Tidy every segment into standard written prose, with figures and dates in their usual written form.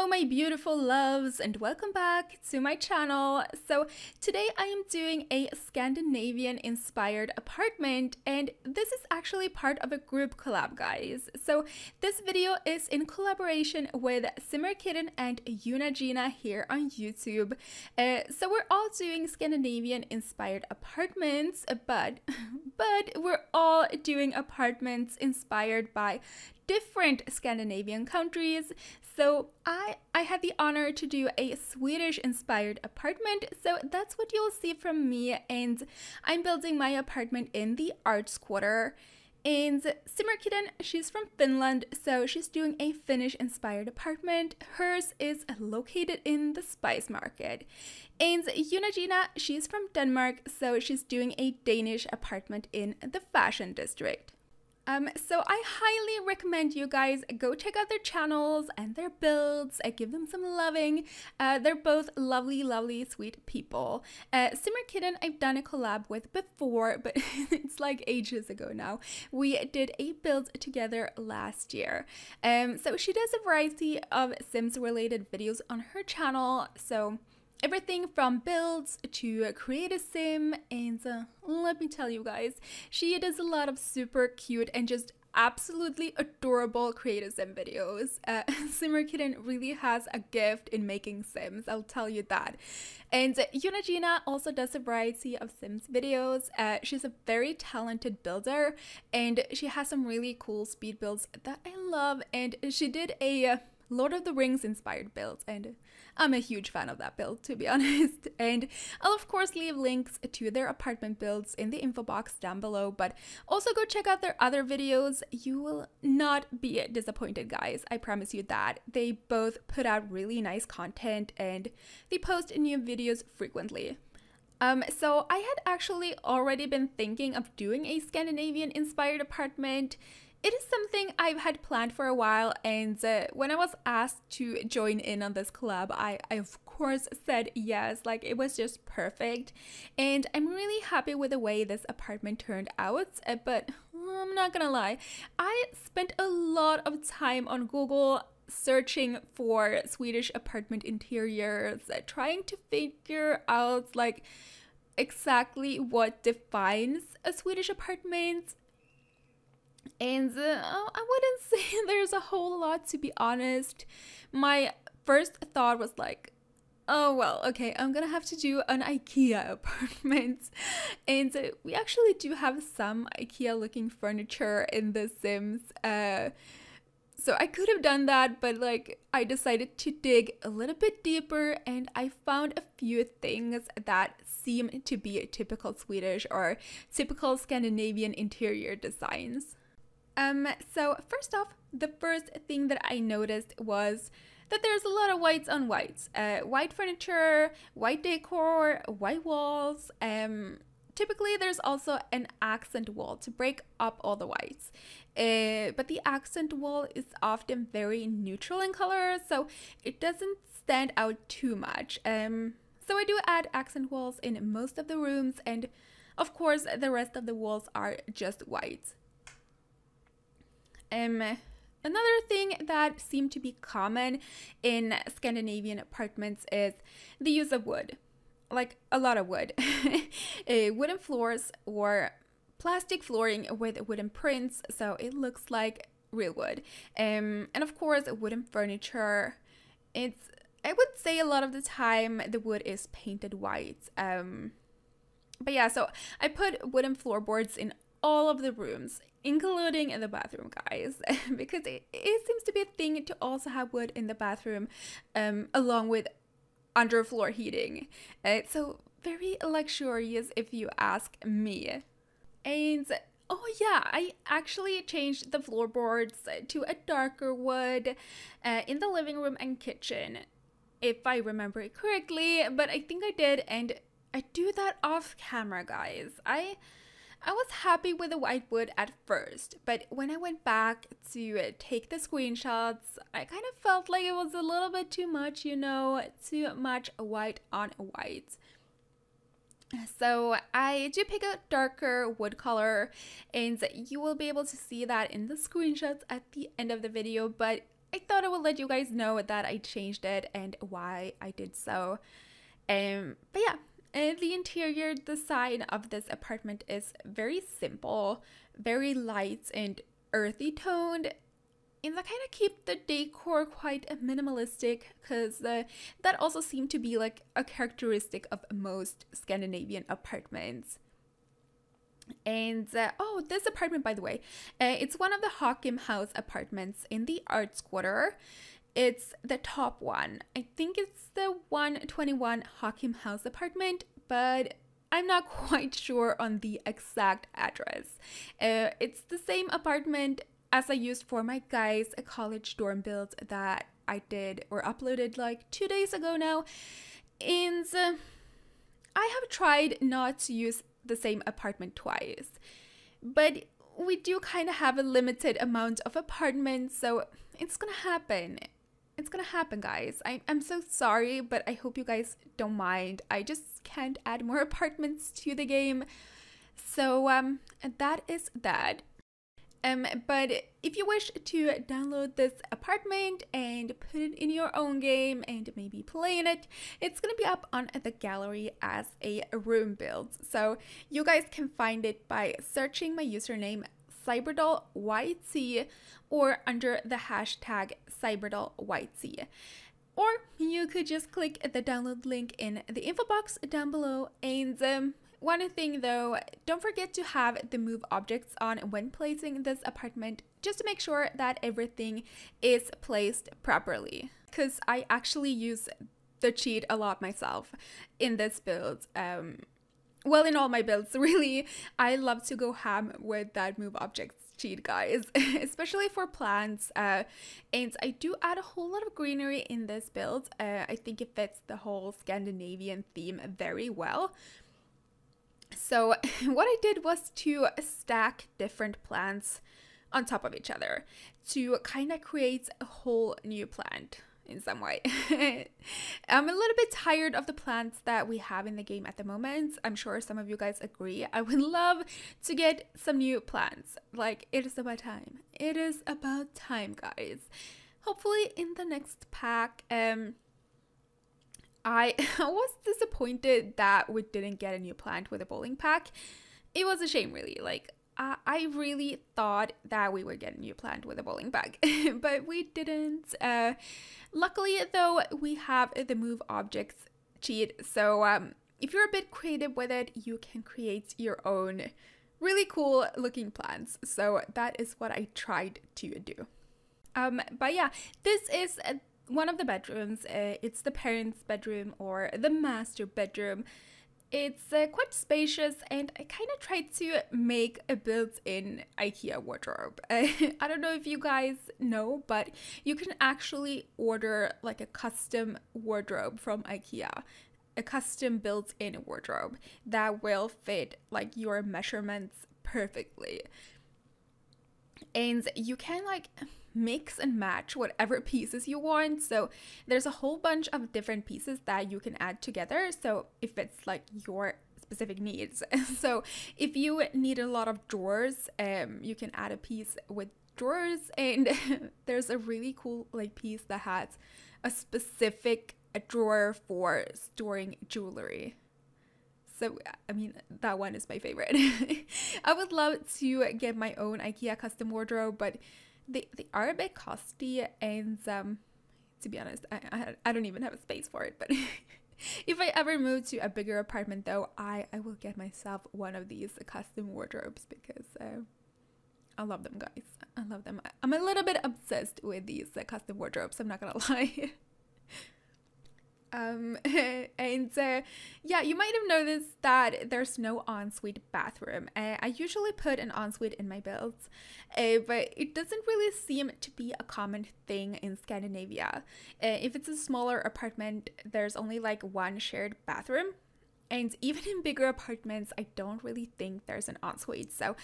Hello my beautiful loves and welcome back to my channel. So today I am doing a Scandinavian inspired apartment, and this is actually part of a group collab, guys. So this video is in collaboration with Simmer Kitten and Eunagina here on YouTube. So we're all doing Scandinavian inspired apartments, but we're all doing apartments inspired by different Scandinavian countries. So I had the honor to do a Swedish inspired apartment, so that's what you'll see from me, and I'm building my apartment in the Arts Quarter. And Simmer Kitten, she's from Finland, so she's doing a Finnish inspired apartment. Hers is located in the spice market. And Eunagina, she's from Denmark, so she's doing a Danish apartment in the fashion district. So I highly recommend you guys go check out their channels and their builds, give them some loving. They're both lovely, sweet people. Simmer Kitten, I've done a collab with before, but it's like ages ago now. We did a build together last year. So she does a variety of Sims related videos on her channel, so everything from builds to create a sim, and let me tell you guys, she does a lot of super cute and just absolutely adorable create a sim videos. Simmer Kitten really has a gift in making sims, I'll tell you that. And Eunagina also does a variety of sims videos. She's a very talented builder, and she has some really cool speed builds that I love, and she did a Lord of the Rings inspired build, and I'm a huge fan of that build, to be honest. And I'll of course leave links to their apartment builds in the info box down below, but also go check out their other videos. You will not be disappointed, guys, I promise you that. They both put out really nice content and they post new videos frequently. So I had actually already been thinking of doing a Scandinavian inspired apartment. It is something I've had planned for a while, and when I was asked to join in on this collab, I of course said yes. Like, it was just perfect, and I'm really happy with the way this apartment turned out, but I'm not gonna lie, I spent a lot of time on Google searching for Swedish apartment interiors, trying to figure out like exactly what defines a Swedish apartment. And I wouldn't say there's a whole lot, to be honest. My first thought was like, oh well, okay, I'm gonna have to do an IKEA apartment. And we actually do have some IKEA looking furniture in The Sims. So I could have done that, but like I decided to dig a little bit deeper, and I found a few things that seem to be typical Swedish or typical Scandinavian interior designs. So first off, the first thing that I noticed was that there's a lot of whites on whites. White furniture, white decor, white walls. Typically there's also an accent wall to break up all the whites. But the accent wall is often very neutral in color, so it doesn't stand out too much. So I do add accent walls in most of the rooms, and of course the rest of the walls are just white. Another thing that seemed to be common in Scandinavian apartments is the use of wood, like a lot of wood. Wooden floors or plastic flooring with wooden prints, so it looks like real wood. And of course, wooden furniture. I would say a lot of the time the wood is painted white. But yeah, so I put wooden floorboards in all of the rooms, including in the bathroom, guys, because it seems to be a thing to also have wood in the bathroom, along with underfloor heating. So very luxurious if you ask me. And oh yeah, I actually changed the floorboards to a darker wood in the living room and kitchen, if I remember it correctly, but I think I did, and I do that off camera, guys. I was happy with the white wood at first, but when I went back to take the screenshots, I kind of felt like it was a little bit too much, you know, too much white on white. So I do pick a darker wood color, and you will be able to see that in the screenshots at the end of the video, but I thought I would let you guys know that I changed it and why I did so. But yeah, the interior design of this apartment is very simple, very light and earthy toned. And I kind of keep the decor quite minimalistic because that also seemed to be like a characteristic of most Scandinavian apartments. And oh, this apartment, by the way, it's one of the Hakim House apartments in the Arts Quarter. It's the top one. I think it's the 121 Hakim House apartment, but I'm not quite sure on the exact address. It's the same apartment as I used for my guys' college dorm build that I did or uploaded like 2 days ago now. And I have tried not to use the same apartment twice, but we do kind of have a limited amount of apartments, so it's gonna happen. It's gonna happen, guys. I'm so sorry, but I hope you guys don't mind. I just can't add more apartments to the game. So that is that. But if you wish to download this apartment and put it in your own game and maybe play in it, it's gonna be up on the gallery as a room build. So you guys can find it by searching my username CyberdollYT or under the hashtag CyberdollYT. Or you could just click the download link in the info box down below. And one thing though, don't forget to have the move objects on when placing this apartment, just to make sure that everything is placed properly. Because I actually use the cheat a lot myself in this build. Well, in all my builds, really. I love to go ham with that move objects cheat, guys, especially for plants. And I do add a whole lot of greenery in this build. I think it fits the whole Scandinavian theme very well. So what I did was to stack different plants on top of each other to kind of create a whole new plant in some way. I'm a little bit tired of the plants that we have in the game at the moment. I'm sure some of you guys agree. I would love to get some new plants. Like, it is about time. It is about time, guys. Hopefully in the next pack. I was disappointed that we didn't get a new plant with a bowling pack. It was a shame, really. Like, I really thought that we would get a new plant with a bowling bag, but we didn't. Luckily, though, we have the move objects cheat. So if you're a bit creative with it, you can create your own really cool looking plants. So that is what I tried to do. But yeah, this is one of the bedrooms. It's the parents' bedroom or the master bedroom. It's quite spacious, and I kind of tried to make a built-in IKEA wardrobe. I don't know if you guys know, but you can actually order like a custom wardrobe from IKEA, a custom built-in wardrobe that will fit like your measurements perfectly. And you can like mix and match whatever pieces you want. So there's a whole bunch of different pieces that you can add together, so if it's like your specific needs. So if you need a lot of drawers, you can add a piece with drawers, and there's a really cool like piece that has a specific drawer for storing jewelry. So, I mean, that one is my favorite. I would love to get my own IKEA custom wardrobe, but they are a bit costly, and to be honest, I don't even have a space for it. But if I ever move to a bigger apartment, though, I will get myself one of these custom wardrobes, because I love them, guys. I love them. I'm a little bit obsessed with these custom wardrobes, I'm not gonna lie. Yeah, you might have noticed that there's no ensuite bathroom. I usually put an ensuite in my builds, but it doesn't really seem to be a common thing in Scandinavia. If it's a smaller apartment, there's only like one shared bathroom, and even in bigger apartments, I don't really think there's an ensuite. So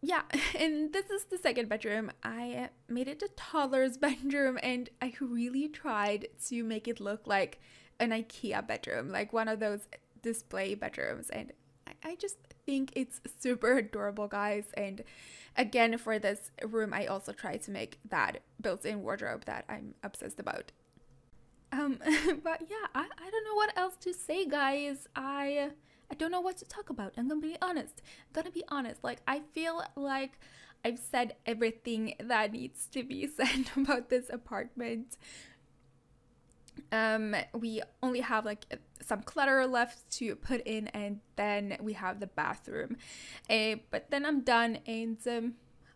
yeah, and this is the second bedroom. I made it a toddler's bedroom, and I really tried to make it look like an IKEA bedroom, like one of those display bedrooms, and I just think it's super adorable, guys. And again, for this room, I also tried to make that built-in wardrobe that I'm obsessed about. But yeah, I don't know what else to say, guys. I don't know what to talk about. I'm gonna be honest. Like, I feel like I've said everything that needs to be said about this apartment. We only have like some clutter left to put in, and then we have the bathroom. But then I'm done. And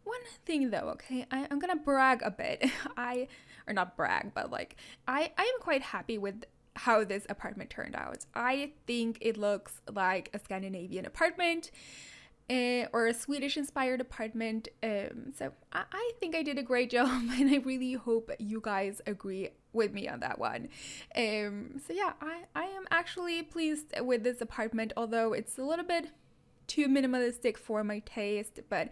one thing though, okay, I'm gonna brag a bit. Or not brag, but like I am quite happy with how this apartment turned out. I think it looks like a Scandinavian apartment. Or a Swedish inspired apartment. So I think I did a great job, and I really hope you guys agree with me on that one. So yeah, I am actually pleased with this apartment, although it's a little bit too minimalistic for my taste, but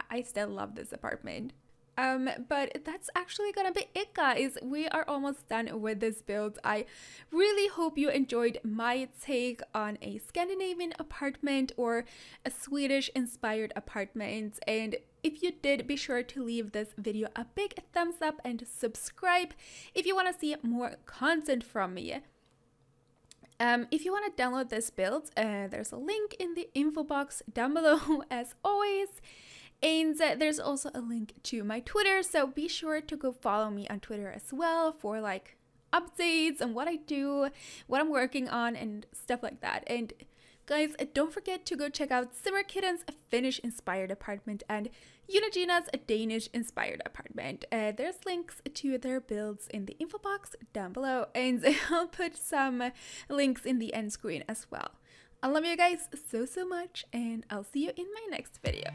I still love this apartment. But that's actually gonna be it, guys. We are almost done with this build. I really hope you enjoyed my take on a Scandinavian apartment or a Swedish inspired apartment. And if you did, be sure to leave this video a big thumbs up and subscribe if you want to see more content from me. If you want to download this build, there's a link in the info box down below as always. And there's also a link to my Twitter, so be sure to go follow me on Twitter as well for like updates on what I do, what I'm working on, and stuff like that. And guys, don't forget to go check out Simmer Kitten's Finnish inspired apartment and Eunagina's Danish inspired apartment. There's links to their builds in the info box down below, and I'll put some links in the end screen as well. I love you guys so much, and I'll see you in my next video.